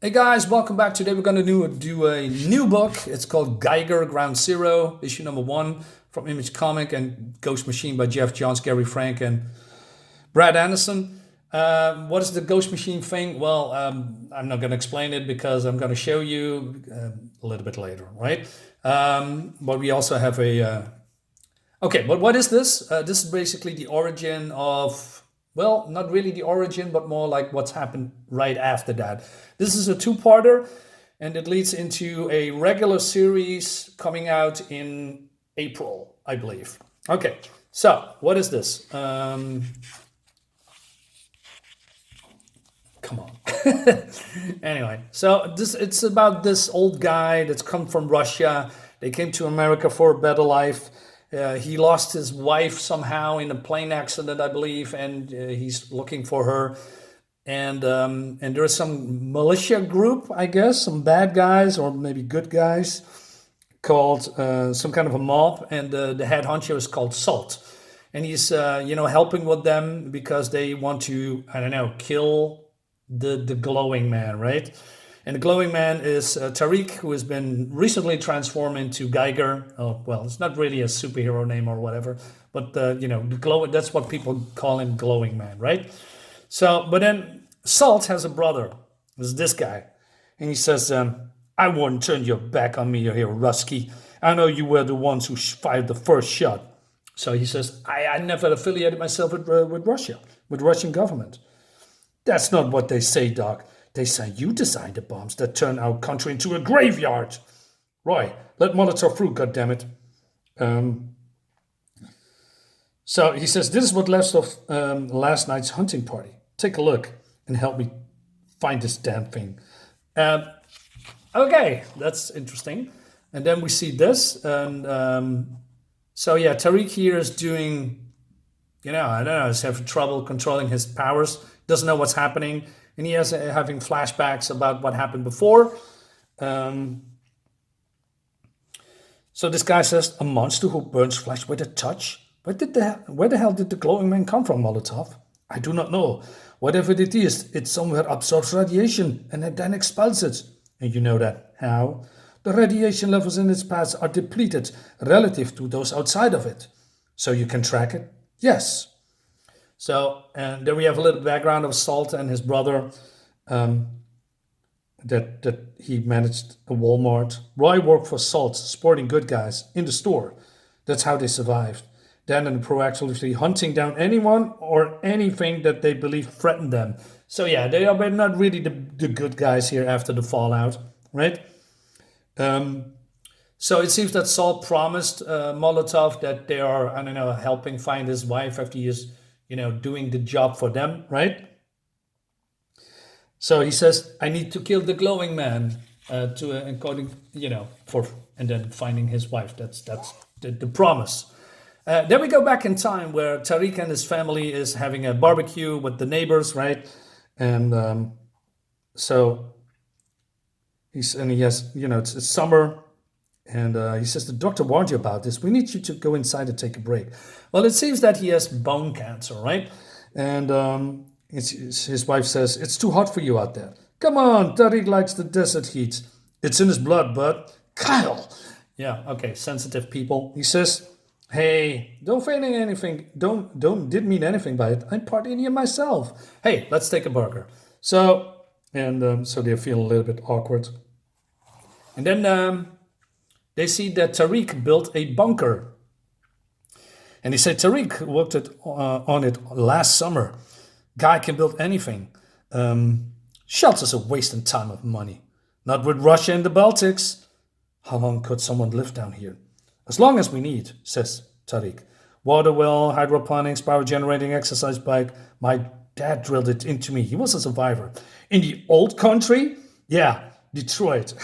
Hey guys, welcome back. Today we're going to do a new book. It's called Geiger Ground Zero, issue number 1 from Image Comic and Ghost Machine by Jeff Johns, Gary Frank, and Brad Anderson. What is the Ghost Machine thing? Well, I'm not going to explain it because I'm going to show you a little bit later, right? But we also have a... Okay, but what is this? This is basically the origin of... Well, not really the origin, but more like what's happened right after that. This is a two-parter, and it leads into a regular series coming out in April, I believe. Okay, so what is this? Come on. Anyway, so it's about this old guy that's come from Russia. They came to America for a better life. He lost his wife somehow in a plane accident, I believe, and he's looking for her. And there is some militia group, I guess, some bad guys or maybe good guys, called some kind of a mob, and the head honcho is called Salt, and he's helping with them because they want to, I don't know, kill the glowing man, right? And the glowing man is Tariq, who has been recently transformed into Geiger. Oh, well, it's not really a superhero name or whatever, but the glow, that's what people call him, glowing man, right? So, but then Salt has a brother, it's this guy, and he says, I wouldn't turn your back on me here, Rusky. I know you were the ones who fired the first shot. So he says, I never affiliated myself with Russia, with Russian government. That's not what they say, Doc. They say you designed the bombs that turned our country into a graveyard. Roy, let Molotov through, goddammit. So he says, this is what left of last night's hunting party. Take a look and help me find this damn thing. Okay, that's interesting. And then we see this. And so yeah, Tariq here is doing, I don't know, he's having trouble controlling his powers. Doesn't know what's happening. And he has having flashbacks about what happened before. So this guy says, a monster who burns flesh with a touch? Where the hell did the glowing man come from, Molotov? I do not know. Whatever it is, it somewhere absorbs radiation and then expels it. And you know that. How? The radiation levels in its path are depleted relative to those outside of it. So you can track it? Yes. So, and then we have a little background of Salt and his brother, that he managed a Walmart. Roy worked for Salt, supporting good guys in the store. That's how they survived. Then and proactively hunting down anyone or anything that they believe threatened them. So yeah, they are not really the good guys here after the fallout, right? So it seems that Salt promised Molotov that they are, I don't know, helping find his wife after he is, doing the job for them, right? So he says, I need to kill the glowing man and then finding his wife. That's the promise. Then we go back in time where Tariq and his family is having a barbecue with the neighbors, right? And so he has, it's summer. And he says, the doctor warned you about this. We need you to go inside and take a break. Well, it seems that he has bone cancer, right? And his wife says, it's too hot for you out there. Come on, Tariq likes the desert heat. It's in his blood, bud. Kyle. Yeah, okay, sensitive people. He says, hey, don't feeling anything. Didn't mean anything by it. I'm part Indian myself. Hey, let's take a burger. So they feel a little bit awkward. And then... they see that Tariq built a bunker. And they say, Tariq worked on it last summer. Guy can build anything. Shelter's a waste of time of money. Not with Russia and the Baltics. How long could someone live down here? As long as we need, says Tariq. Water well, hydroponics, power generating, exercise bike. My dad drilled it into me. He was a survivor. In the old country? Yeah. Detroit.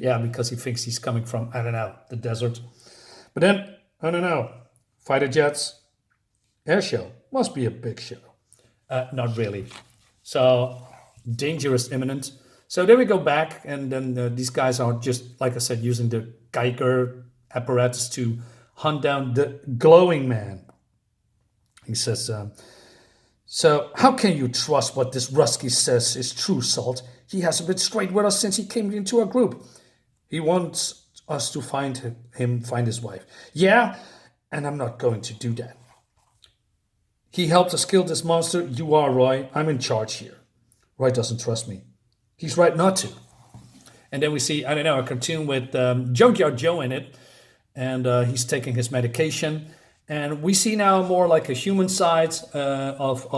Yeah, because he thinks he's coming from, I don't know, the desert. But then, I don't know, fighter jets, air show, must be a big show. Not really. So, danger is imminent. So there we go back, and then these guys are just, like I said, using the Geiger apparatus to hunt down the glowing man. He says, So how can you trust what this Rusky says is true, Salt? He hasn't been straight with us since he came into our group. He wants us to find him find his wife. Yeah, and I'm not going to do that. He helped us kill this monster. You are, Roy. I'm in charge here. Roy doesn't trust me. He's right not to. And then we see, I don't know, a cartoon with Junkyard Joe in it. And he's taking his medication. And we see now more like a human side of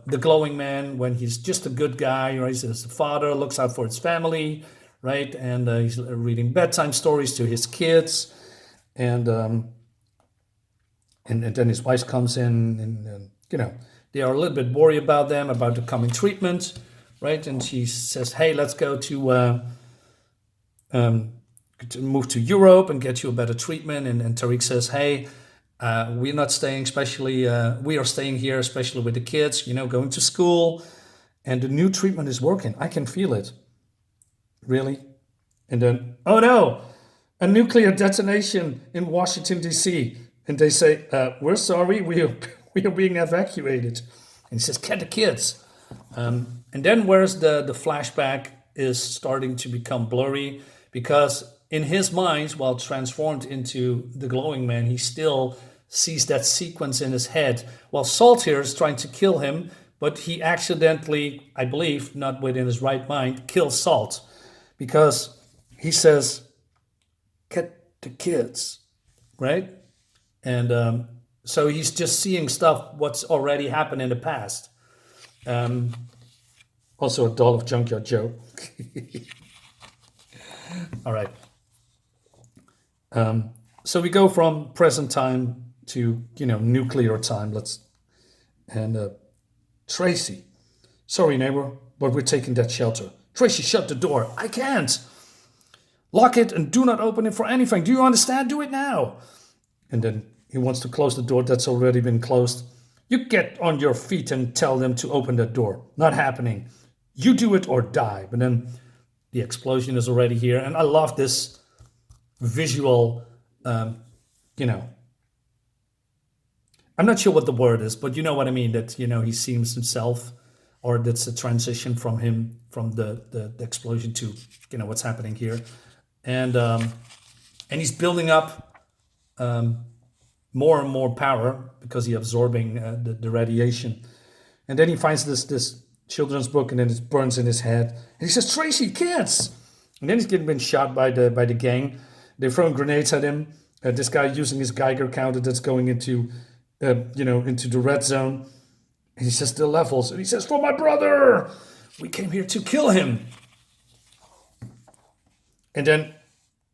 the glowing man when he's just a good guy, right? He's a father, looks out for his family, right? And he's reading bedtime stories to his kids. And then his wife comes in and they are a little bit worried about them, about the coming treatment, right? And she says, hey, let's go to move to Europe and get you a better treatment. And Tariq says, hey, we're not staying, we are staying here, especially with the kids, going to school. And the new treatment is working. I can feel it. Really? And then, oh no, a nuclear detonation in Washington, D.C. And they say, we're sorry, we are being evacuated. And he says, get the kids. And then where's the flashback is starting to become blurry because in his mind, while transformed into the glowing man, he still sees that sequence in his head. While Salt here is trying to kill him, but he accidentally, I believe, not within his right mind, kills Salt. Because he says, get the kids, right? And so he's just seeing stuff, what's already happened in the past. Also a doll of Junkyard Joe. All right. So we go from present time to, nuclear time. Tracy. Sorry, neighbor, but we're taking that shelter. Tracy, shut the door. I can't. Lock it and do not open it for anything. Do you understand? Do it now. And then he wants to close the door that's already been closed. You get on your feet and tell them to open that door. Not happening. You do it or die. But then the explosion is already here. And I love this visual, I'm not sure what the word is, but you know what I mean, that, he sees himself, or that's a transition from him, from the explosion to, what's happening here. And he's building up more and more power because he's absorbing the radiation. And then he finds this children's book, and then it burns in his head. And he says, Tracy, kids! And then he's getting been shot by the gang. They're throwing grenades at him. This guy using his Geiger counter that's going into the red zone. And he says the levels. And he says, for my brother! We came here to kill him. And then,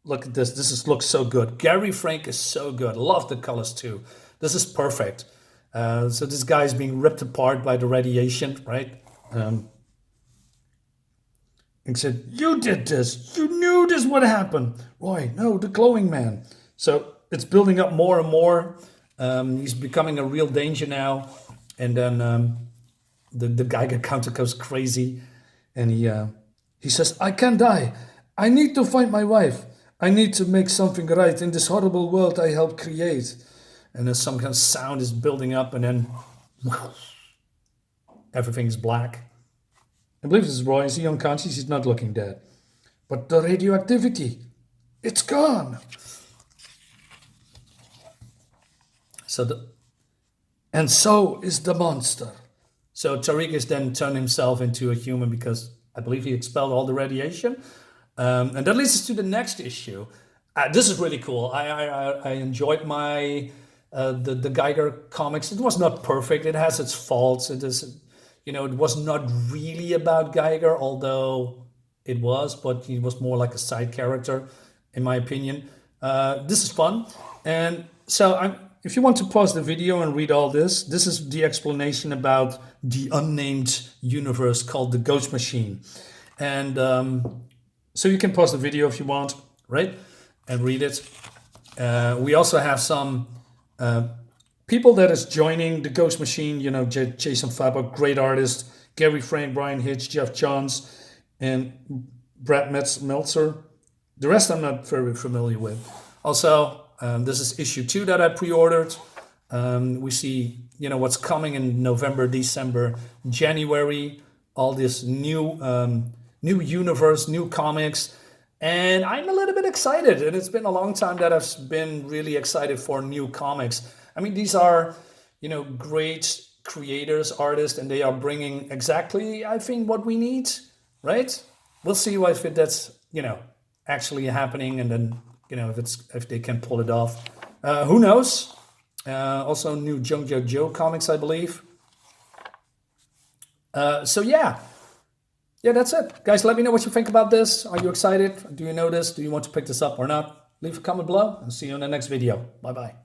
look at this. This looks so good. Gary Frank is so good. Love the colors too. This is perfect. So this guy is being ripped apart by the radiation, right? And he said, you did this. You knew this would happen. Roy, no, the glowing man. So it's building up more and more. He's becoming a real danger now. And then the Geiger counter goes crazy. And he says, I can't die. I need to find my wife. I need to make something right in this horrible world I helped create. And then some kind of sound is building up, and then everything's black. I believe this is Roy. Is he unconscious? He's not looking dead. But the radioactivity, it's gone. And so is the monster. So Tariq is then turned himself into a human because I believe he expelled all the radiation. And that leads us to the next issue. This is really cool. I enjoyed my the Geiger comics. It was not perfect. It has its faults. It is, it was not really about Geiger, although it was, but he was more like a side character, in my opinion. This is fun. And so if you want to pause the video and read all this is the explanation about the unnamed universe called the Ghost Machine. And so you can pause the video if you want, right? And read it. We also have some people that is joining the Ghost Machine, Jason Fabo, great artist, Gary Frank, Brian Hitch, Jeff Johns, and Brad Meltzer. The rest I'm not very familiar with. Also, this is issue 2 that I pre-ordered. We see, what's coming in November, December, January, all this new universe, new comics. And I'm a little bit excited. And it's been a long time that I've been really excited for new comics. I mean, these are, great creators, artists, and they are bringing exactly, I think, what we need, right? We'll see if that's, actually happening, and then, if they can pull it off. Who knows? Also new JoJo Joe comics, I believe. So yeah, that's it. Guys, let me know what you think about this. Are you excited? Do you know this? Do you want to pick this up or not? Leave a comment below and see you in the next video. Bye-bye.